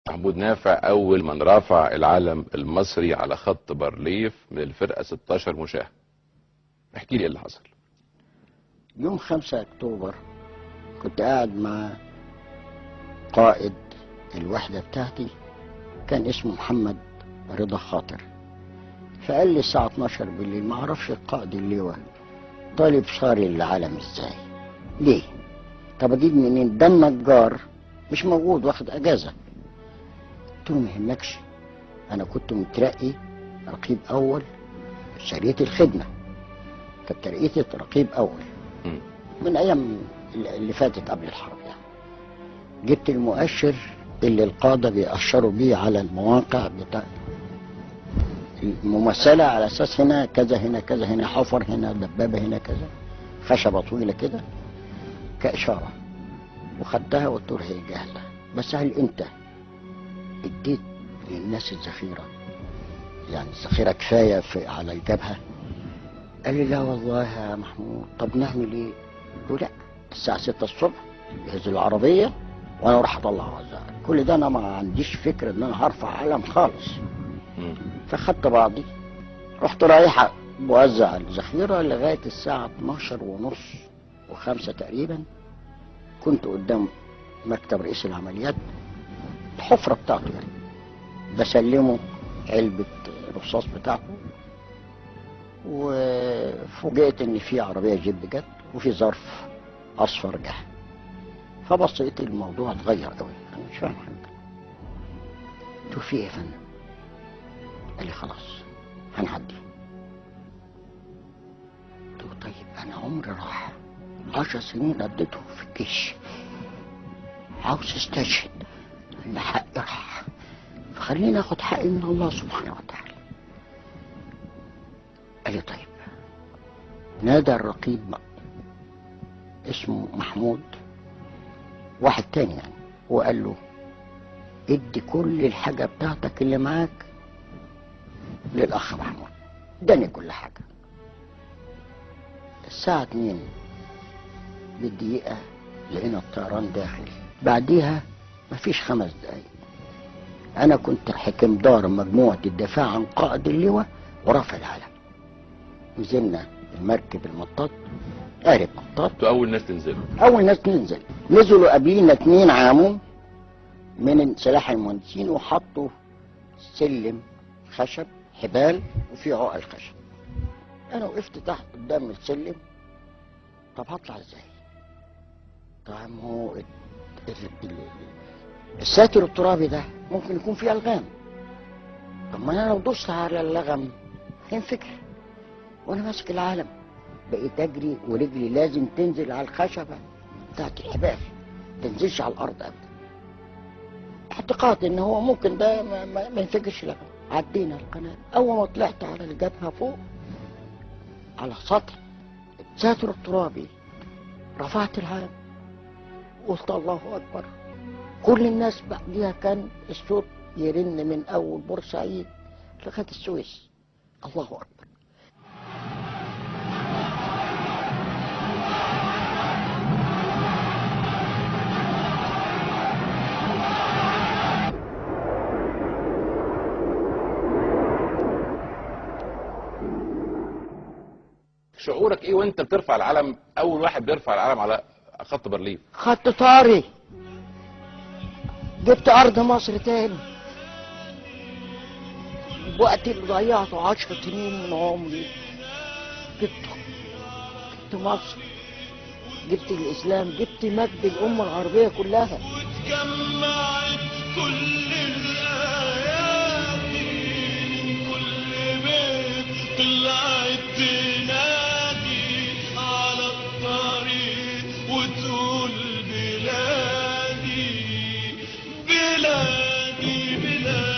محمود نافع اول من رفع العلم المصري على خط بارليف من الفرقه 16 مشاهد. احكي لي ايه اللي حصل. يوم 5 أكتوبر كنت قاعد مع قائد الوحدة بتاعتي، كان اسمه محمد رضا خاطر، فقال لي الساعة 12 بالليل ما اعرفش القائد اللواء طالب شاري العلم ازاي؟ ليه؟ طب اجيب منين؟ ده النجار مش موجود واخد اجازة. قلت له ما يهمكش، انا كنت مترقي رقيب اول سرية الخدمة، كانت ترقيتي رقيب اول من ايام اللي فاتت قبل الحرب يعني. جبت المؤشر اللي القادة بيأشروا بيه على المواقع بتاع الممثلة، على اساس هنا كذا هنا كذا، هنا حفر، هنا دبابة، هنا كذا، خشبة طويلة كده كإشارة. وخدتها وقلت له هي جاهزة، بس هل انت اديت للناس الذخيرة؟ يعني الذخيرة كفاية على الجبهة؟ قال لي لا والله يا محمود. طب نعمل ايه؟ قلت له لا، الساعة 6 الصبح جهز العربية وانا راح اطلع وزع. كل ده انا ما عنديش فكرة ان انا هرفع علم خالص. فخدت بعضي رحت رايح بوزع الذخيرة لغاية الساعة 12:30 و5 تقريبا. كنت قدام مكتب رئيس العمليات، الحفرة بتاعته يعني، بسلمه علبة الرصاص بتاعته، وفوجئت ان في عربية جيب جت وفي ظرف اصفر جه. فبصيت الموضوع اتغير قوي، انا مش فاهم حاجة. قلت له في ايه يا فندم؟ قال لي خلاص هنعدي. قلت له طيب انا عمري راح 10 سنين قضيته في الجيش، عاوز استشهد، ان حقي راح، فخليني اخد حقي من الله سبحانه وتعالى. قال لي طيب. نادى الرقيب اسمه محمود، واحد تاني يعني، وقال له ادي كل الحاجة بتاعتك اللي معاك للأخ محمود. اداني كل حاجة. الساعة 2 بالدقيقة لقينا الطيران داخل، بعديها مفيش 5 دقايق أنا كنت حكم دار مجموعة الدفاع عن قائد اللواء ورافع العلم. نزلنا المركب المطاط، قارب مطاط، اول ناس تنزلوا. أول ناس ننزل. نزلوا قبلينا 2 عامون من سلاح المهندسين وحطوا سلم خشب حبال وفي عقل خشب. انا وقفت تحت قدام السلم، طب هطلع ازاي؟ طبعا هو الساتر الترابي ده ممكن يكون فيه الغام، طب ما انا لو دوست على اللغم هينفجر وانا ماسك العالم. بقيت اجري ورجلي لازم تنزل على الخشبه بتاعت الحبال، تنزلش على الارض ابدا، اعتقاد ان هو ممكن ده ما ينفجرش لغم. عدينا القناه، اول ما طلعت على الجبهه فوق على سطح الساتر الترابي رفعت العلم، قلت الله اكبر. كل الناس بعديها كان الصوت يرن من اول بورسعيد لغايه السويس، الله اكبر. شعورك ايه وانت بترفع العلم، اول واحد بيرفع العلم على خط بارليف؟ خدت طاري، جبت ارض مصر تاني. وقت اللي ضيعته 10 سنين من عمري جبته، جبت مصر، جبت الاسلام، جبت مجد الامه العربيه كلها. واتجمعت كل الايات من كل بيت، طلعت تنادي على الطريق وتقول بلادي بلادي بلادي.